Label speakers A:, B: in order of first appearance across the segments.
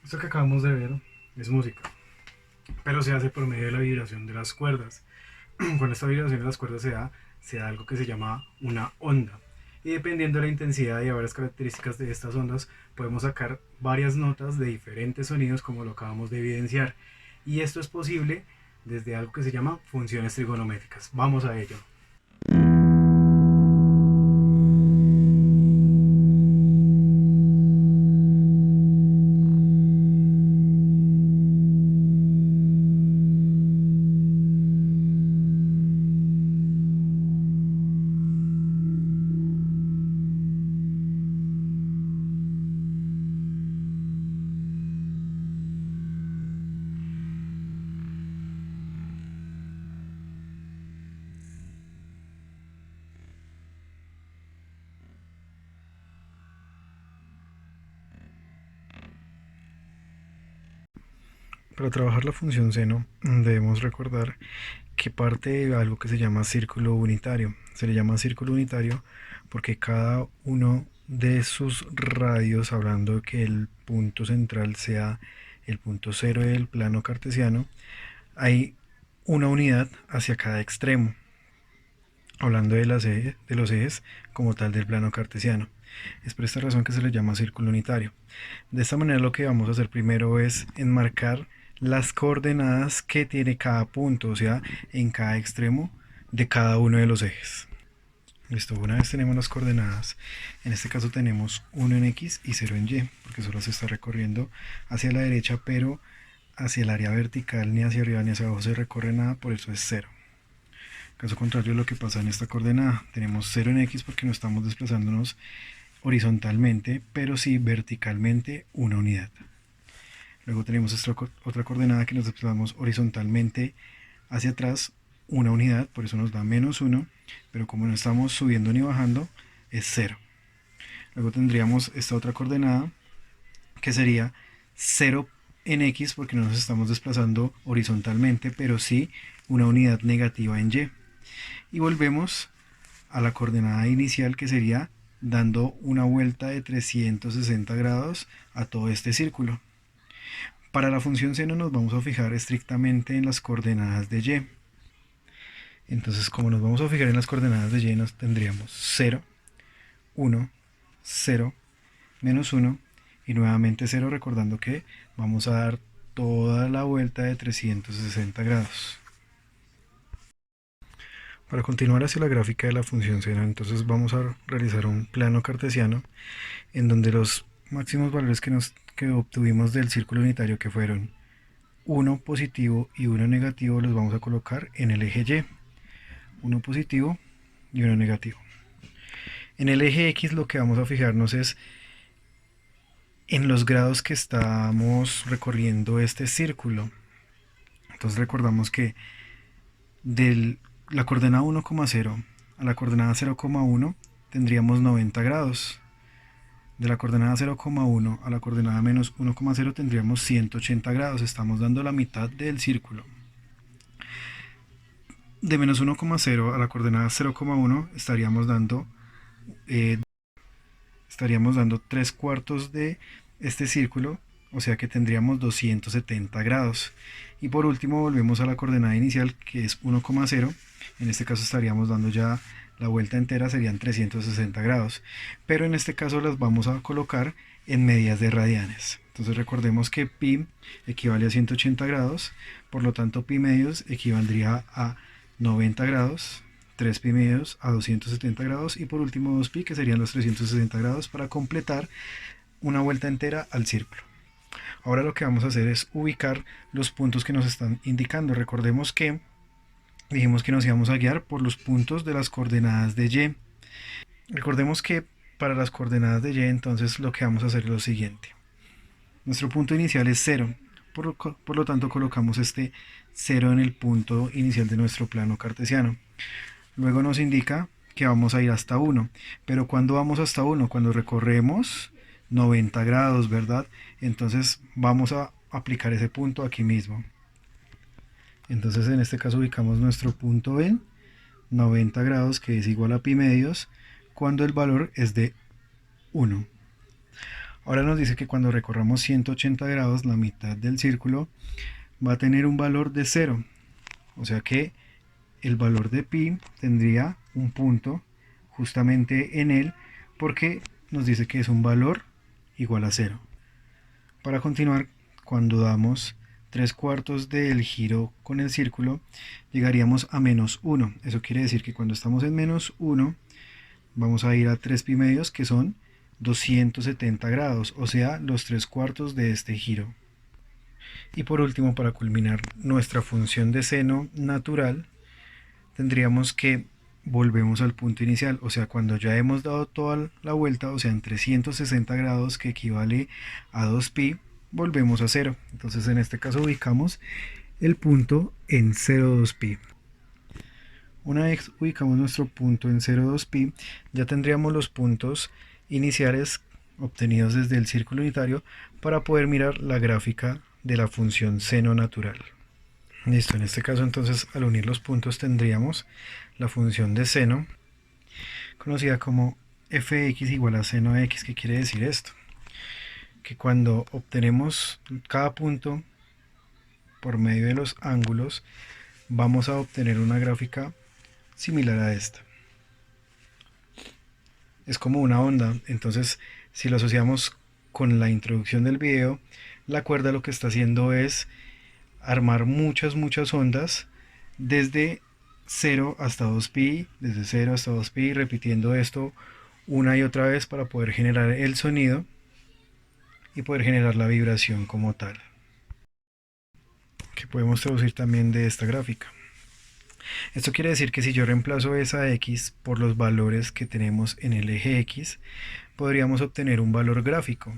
A: Esto que acabamos de ver es música, pero se hace por medio de la vibración de las cuerdas. Cuando esta vibración de las cuerdas se da algo que se llama una onda. Y dependiendo de la intensidad y varias características de estas ondas, podemos sacar varias notas de diferentes sonidos como lo acabamos de evidenciar. Y esto es posible desde algo que se llama funciones trigonométricas. Vamos a ello. Para trabajar la función seno debemos recordar que parte de algo que se llama círculo unitario. Se le llama círculo unitario porque cada uno de sus radios, hablando de que el punto central sea el punto cero del plano cartesiano, hay una unidad hacia cada extremo, hablando de los ejes como tal del plano cartesiano. Es por esta razón que se le llama círculo unitario. De esta manera lo que vamos a hacer primero es enmarcar las coordenadas que tiene cada punto, o sea, en cada extremo de cada uno de los ejes. Listo, una vez tenemos las coordenadas, en este caso tenemos 1 en X y 0 en Y, porque solo se está recorriendo hacia la derecha, pero hacia el área vertical ni hacia arriba ni hacia abajo se recorre nada, por eso es 0. Caso contrario, lo que pasa en esta coordenada, tenemos 0 en X porque no estamos desplazándonos horizontalmente, pero sí verticalmente una unidad. Luego tenemos esta otra coordenada que nos desplazamos horizontalmente hacia atrás una unidad, por eso nos da menos 1, pero como no estamos subiendo ni bajando, es 0. Luego tendríamos esta otra coordenada que sería 0 en X porque no nos estamos desplazando horizontalmente, pero sí una unidad negativa en Y. Y volvemos a la coordenada inicial que sería dando una vuelta de 360 grados a todo este círculo. Para la función seno nos vamos a fijar estrictamente en las coordenadas de Y. Entonces, como nos vamos a fijar en las coordenadas de Y, nos tendríamos 0, 1, 0, menos 1 y nuevamente 0, recordando que vamos a dar toda la vuelta de 360 grados. Para continuar hacia la gráfica de la función seno, entonces vamos a realizar un plano cartesiano en donde los máximos valores que obtuvimos del círculo unitario, que fueron 1 positivo y 1 negativo, los vamos a colocar en el eje Y. 1 positivo y 1 negativo. En el eje X lo que vamos a fijarnos es en los grados que estamos recorriendo este círculo. Entonces recordamos que de la coordenada 1,0 a la coordenada 0,1 tendríamos 90 grados. De la coordenada 0,1 a la coordenada menos 1,0 tendríamos 180 grados. Estamos dando la mitad del círculo. De menos 1,0 a la coordenada 0,1 estaríamos dando 3 cuartos de este círculo, o sea que tendríamos 270 grados. Y por último volvemos a la coordenada inicial, que es 1,0. En este caso estaríamos dando ya la vuelta entera, serían 360 grados. Pero en este caso las vamos a colocar en medias de radianes. Entonces recordemos que pi equivale a 180 grados, por lo tanto pi medios equivaldría a 90 grados, 3 pi medios a 270 grados y por último 2 pi, que serían los 360 grados para completar una vuelta entera al círculo. Ahora lo que vamos a hacer es ubicar los puntos que nos están indicando. Recordemos que dijimos que nos íbamos a guiar por los puntos de las coordenadas de Y. Recordemos que para las coordenadas de y, entonces lo que vamos a hacer es lo siguiente. Nuestro punto inicial es 0, por lo tanto colocamos este 0 en el punto inicial de nuestro plano cartesiano. Luego nos indica que vamos a ir hasta 1, pero ¿cuándo vamos hasta 1? Cuando recorremos 90 grados, ¿verdad? Entonces vamos a aplicar ese punto aquí mismo. Entonces en este caso ubicamos nuestro punto en 90 grados, que es igual a pi medios, cuando el valor es de 1. Ahora nos dice que cuando recorramos 180 grados, la mitad del círculo va a tener un valor de 0. O sea que el valor de pi tendría un punto justamente en él, porque nos dice que es un valor igual a 0. Para continuar, cuando damos 3/4 del giro con el círculo, llegaríamos a menos 1. Eso quiere decir que cuando estamos en menos 1, vamos a ir a 3 pi medios, que son 270 grados, o sea, los 3/4 de este giro. Y por último, para culminar nuestra función de seno natural, tendríamos que volvemos al punto inicial, o sea, cuando ya hemos dado toda la vuelta, o sea, en 360 grados, que equivale a 2pi, volvemos a 0. Entonces en este caso ubicamos el punto en 0,2pi. Una vez ubicamos nuestro punto en 0,2pi, ya tendríamos los puntos iniciales obtenidos desde el círculo unitario para poder mirar la gráfica de la función seno natural. Listo, en este caso entonces al unir los puntos tendríamos la función de seno, conocida como fx igual a seno de x. ¿Qué quiere decir esto? Que cuando obtenemos cada punto por medio de los ángulos, vamos a obtener una gráfica similar a esta. Es como una onda, entonces si lo asociamos con la introducción del video, la cuerda lo que está haciendo es armar muchas ondas desde 0 hasta 2pi, desde 0 hasta 2pi, repitiendo esto una y otra vez para poder generar el sonido y poder generar la vibración como tal, que podemos traducir también de esta gráfica. Esto quiere decir que si yo reemplazo esa x por los valores que tenemos en el eje x, podríamos obtener un valor gráfico.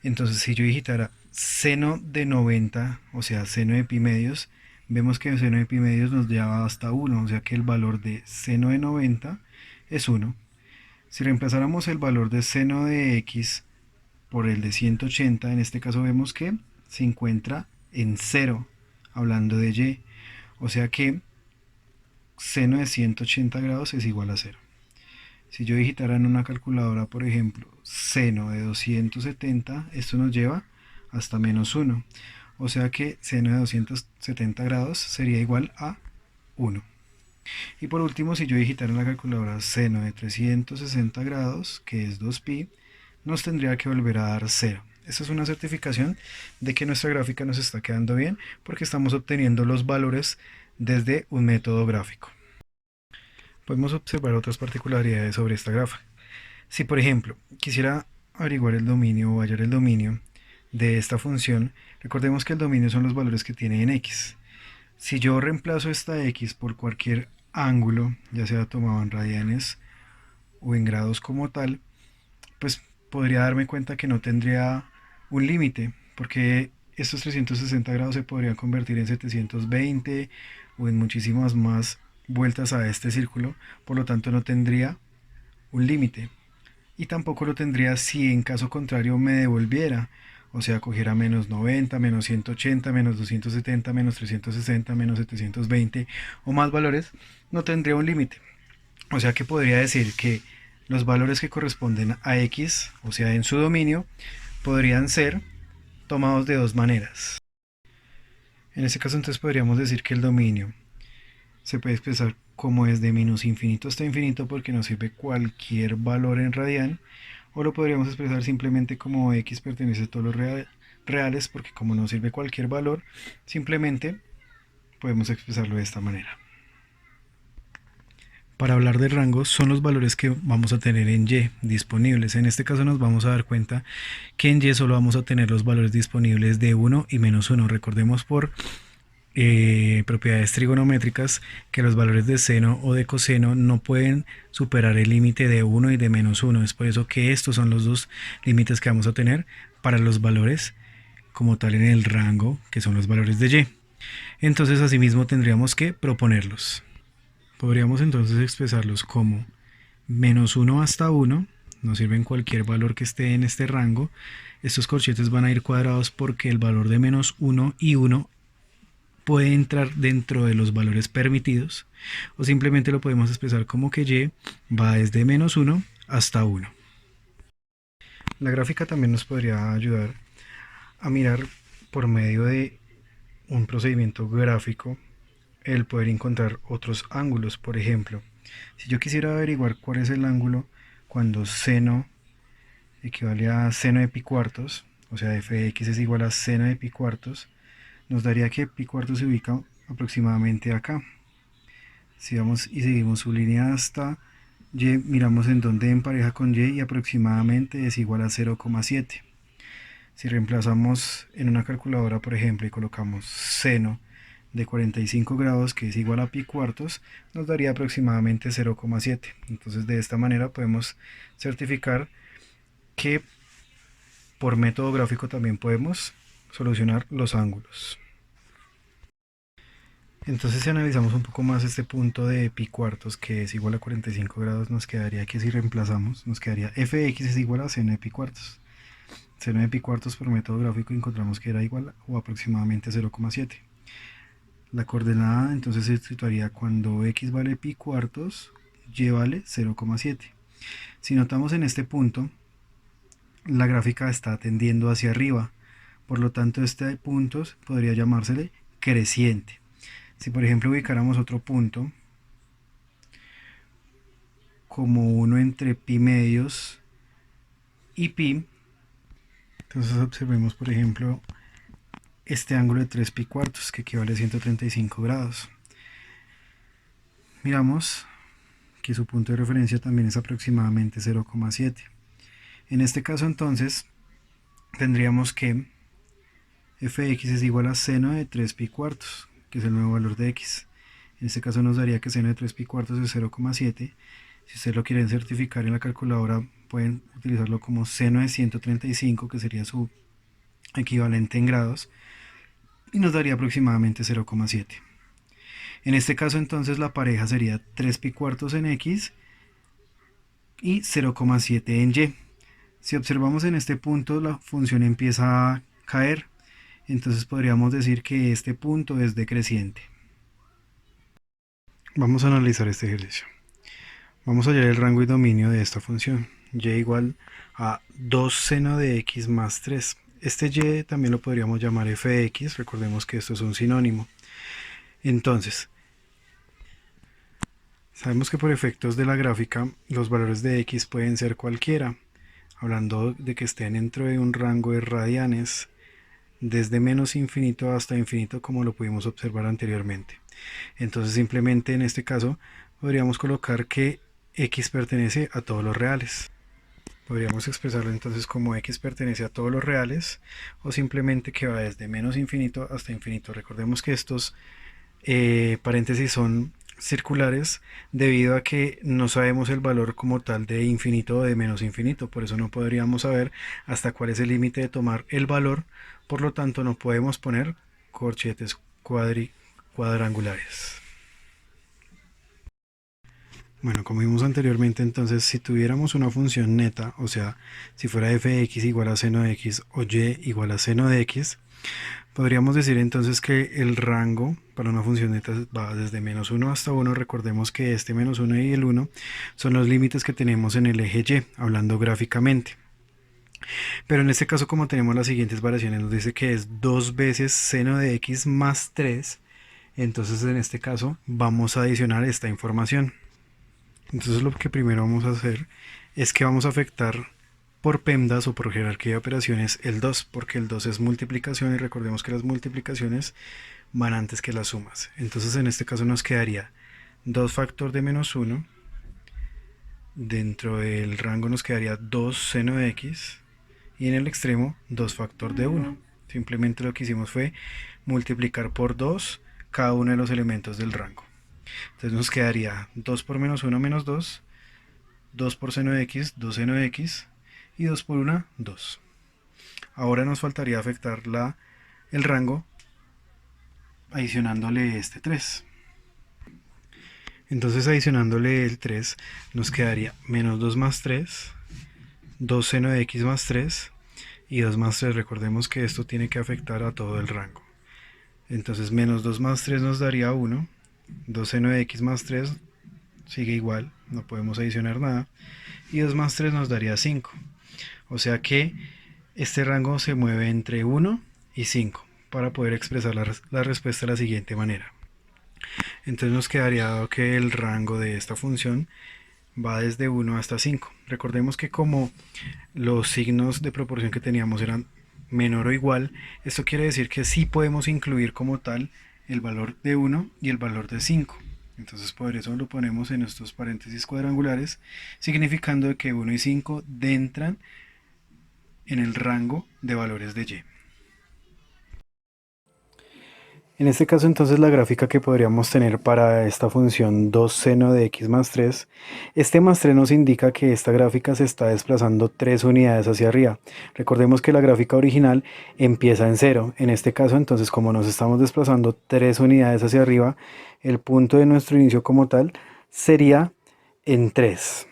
A: Entonces si yo digitara seno de 90, o sea seno de pi medios, vemos que el seno de pi medios nos lleva hasta 1, o sea que el valor de seno de 90 es 1. Si reemplazáramos el valor de seno de x por el de 180, en este caso vemos que se encuentra en 0, hablando de y, o sea que seno de 180 grados es igual a 0. Si yo digitara en una calculadora, por ejemplo, seno de 270, esto nos lleva hasta menos 1. O sea que seno de 270 grados sería igual a 1. Y por último, si yo digitara en la calculadora seno de 360 grados, que es 2pi, nos tendría que volver a dar 0. Esta es una certificación de que nuestra gráfica nos está quedando bien, porque estamos obteniendo los valores desde un método gráfico. Podemos observar otras particularidades sobre esta gráfica. Si por ejemplo quisiera averiguar el dominio o hallar el dominio de esta función, recordemos que el dominio son los valores que tiene en x. Si yo reemplazo esta x por cualquier ángulo, ya sea tomado en radianes o en grados como tal, pues podría darme cuenta que no tendría un límite, porque estos 360 grados se podrían convertir en 720 o en muchísimas más vueltas a este círculo, por lo tanto no tendría un límite, y tampoco lo tendría si en caso contrario me devolviera, o sea, cogiera menos 90, menos 180, menos 270, menos 360, menos 720 o más valores, no tendría un límite. O sea que podría decir que los valores que corresponden a x, o sea en su dominio, podrían ser tomados de dos maneras. En este caso entonces podríamos decir que el dominio se puede expresar como desde menos infinito hasta infinito, porque nos sirve cualquier valor en radian, o lo podríamos expresar simplemente como x pertenece a todos los reales, porque como nos sirve cualquier valor, simplemente podemos expresarlo de esta manera. Para hablar del rango, son los valores que vamos a tener en y disponibles. En este caso nos vamos a dar cuenta que en y solo vamos a tener los valores disponibles de 1 y menos 1. Recordemos por propiedades trigonométricas que los valores de seno o de coseno no pueden superar el límite de uno y de -1. Es por eso que estos son los dos límites que vamos a tener para los valores como tal en el rango, que son los valores de y. Entonces asimismo tendríamos que proponerlos. Podríamos entonces expresarlos como -1 hasta 1, nos sirven cualquier valor que esté en este rango. Estos corchetes van a ir cuadrados porque el valor de -1 y 1 puede entrar dentro de los valores permitidos, o simplemente lo podemos expresar como que y va desde -1 hasta 1. La gráfica también nos podría ayudar a mirar por medio de un procedimiento gráfico el poder encontrar otros ángulos. Por ejemplo, si yo quisiera averiguar cuál es el ángulo cuando seno equivale a seno de pi cuartos, o sea, f de x es igual a seno de pi cuartos, nos daría que pi cuartos se ubica aproximadamente acá. Si vamos y seguimos su línea hasta y, miramos en dónde empareja con y aproximadamente es igual a 0,7. Si reemplazamos en una calculadora, por ejemplo, y colocamos seno de 45 grados, que es igual a pi cuartos, nos daría aproximadamente 0,7. Entonces de esta manera podemos certificar que por método gráfico también podemos solucionar los ángulos. Entonces si analizamos un poco más este punto de pi cuartos, que es igual a 45 grados, nos quedaría que si reemplazamos, nos quedaría f de x es igual a seno de pi cuartos. Seno de pi cuartos por método gráfico encontramos que era igual o aproximadamente 0,7. La coordenada entonces se situaría cuando x vale pi cuartos, y vale 0,7. Si notamos en este punto, la gráfica está tendiendo hacia arriba, por lo tanto este punto podría llamársele creciente. Si por ejemplo ubicáramos otro punto, como uno entre pi medios y pi, entonces observemos por ejemplo este ángulo de 3 pi cuartos, que equivale a 135 grados. Miramos que su punto de referencia también es aproximadamente 0,7. En este caso entonces tendríamos que f de x es igual a seno de 3 pi cuartos, que es el nuevo valor de x. En este caso nos daría que seno de 3 pi cuartos es 0,7. Si ustedes lo quieren certificar en la calculadora, pueden utilizarlo como seno de 135, que sería su equivalente en grados, y nos daría aproximadamente 0,7. En este caso entonces la pareja sería 3 pi cuartos en x y 0,7 en y. Si observamos en este punto, la función empieza a caer, entonces podríamos decir que este punto es decreciente. Vamos a analizar este ejercicio. Vamos a hallar el rango y dominio de esta función, y igual a 2 seno de x más 3. Este y también lo podríamos llamar f de x, recordemos que esto es un sinónimo. Entonces, sabemos que por efectos de la gráfica, los valores de x pueden ser cualquiera, hablando de que estén dentro de un rango de radianes, desde menos infinito hasta infinito, como lo pudimos observar anteriormente. Entonces simplemente en este caso podríamos colocar que x pertenece a todos los reales. Podríamos expresarlo entonces como x pertenece a todos los reales, o simplemente que va desde menos infinito hasta infinito. Recordemos que estos paréntesis son circulares debido a que no sabemos el valor como tal de infinito o de menos infinito, por eso no podríamos saber hasta cuál es el límite de tomar el valor, por lo tanto no podemos poner corchetes cuadrangulares. Bueno, como vimos anteriormente, entonces si tuviéramos una función neta, o sea, si fuera f de x igual a seno de x o y igual a seno de x, podríamos decir entonces que el rango para una función neta va desde -1 hasta 1. Recordemos que este -1 y el 1 son los límites que tenemos en el eje y, hablando gráficamente. Pero en este caso, como tenemos las siguientes variaciones, nos dice que es 2 veces seno de x más 3, entonces en este caso vamos a adicionar esta información. Entonces lo que primero vamos a hacer es que vamos a afectar por PEMDAS o por jerarquía de operaciones el 2, porque el 2 es multiplicación y recordemos que las multiplicaciones van antes que las sumas. Entonces en este caso nos quedaría 2 factor de -1, dentro del rango nos quedaría 2 seno de x y en el extremo 2 factor de 1. Simplemente lo que hicimos fue multiplicar por 2 cada uno de los elementos del rango. Entonces nos quedaría 2 por menos uno menos 2, 2 por seno de x, 2 seno de x, y 2 por 1, 2. Ahora nos faltaría afectar el rango adicionándole este 3. Entonces adicionándole el 3 nos quedaría menos 2 más 3, 2 seno de x más 3 y 2 más 3. Recordemos que esto tiene que afectar a todo el rango. Entonces menos 2 más 3 nos daría 1, 2 seno de x más 3 sigue igual, no podemos adicionar nada, y 2 más 3 nos daría 5. O sea que este rango se mueve entre 1 y 5 para poder expresar la respuesta de la siguiente manera. Entonces nos quedaría dado que el rango de esta función va desde 1 hasta 5. Recordemos que como los signos de proporción que teníamos eran menor o igual, esto quiere decir que sí podemos incluir como tal el valor de 1 y el valor de 5. Entonces por eso lo ponemos en estos paréntesis cuadrangulares, significando que 1 y 5 entran en el rango de valores de y. En este caso entonces la gráfica que podríamos tener para esta función 2 seno de x más 3, este más 3 nos indica que esta gráfica se está desplazando 3 unidades hacia arriba. Recordemos que la gráfica original empieza en 0. En este caso entonces como nos estamos desplazando 3 unidades hacia arriba, el punto de nuestro inicio como tal sería en 3.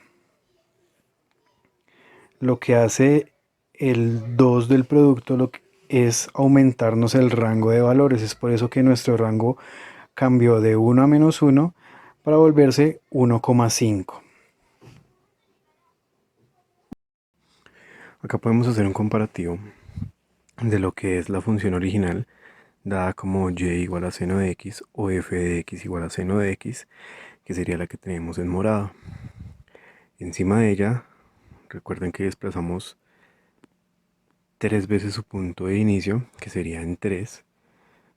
A: Lo que hace el 2 del producto es aumentarnos el rango de valores. Es por eso que nuestro rango cambió de 1 a menos 1 para volverse 1,5. Acá podemos hacer un comparativo de lo que es la función original dada como y igual a seno de x o f de x igual a seno de x, que sería la que tenemos en morado. Encima de ella, recuerden que desplazamos 3 veces su punto de inicio, que sería en 3,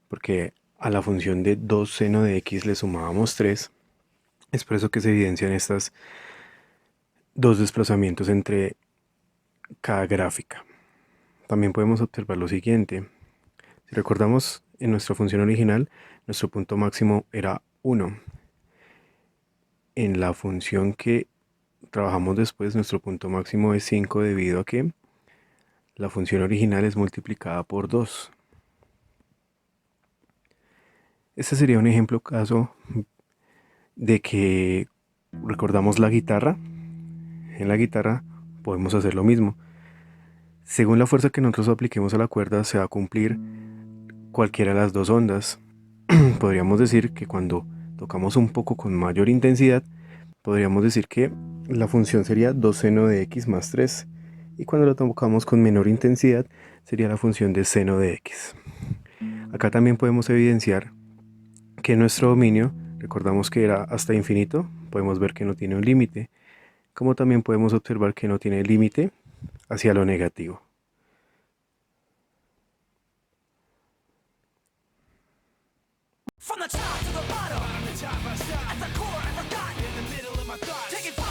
A: porque a la función de 2 seno de x le sumábamos 3. Es por eso que se evidencian estos dos desplazamientos entre cada gráfica. También podemos observar lo siguiente. Si recordamos, en nuestra función original, nuestro punto máximo era 1. En la función que trabajamos después, nuestro punto máximo es 5 debido a que la función original es multiplicada por 2. Este sería un ejemplo caso de que recordamos la guitarra. En la guitarra podemos hacer lo mismo. Según la fuerza que nosotros apliquemos a la cuerda, se va a cumplir cualquiera de las dos ondas. Podríamos decir que cuando tocamos un poco con mayor intensidad, podríamos decir que la función sería 2 seno de x más 3. Y cuando lo tocamos con menor intensidad, sería la función de seno de x. Acá también podemos evidenciar que nuestro dominio, recordamos que era hasta infinito, podemos ver que no tiene un límite, como también podemos observar que no tiene límite hacia lo negativo. From the top to the bottom, at the core, at the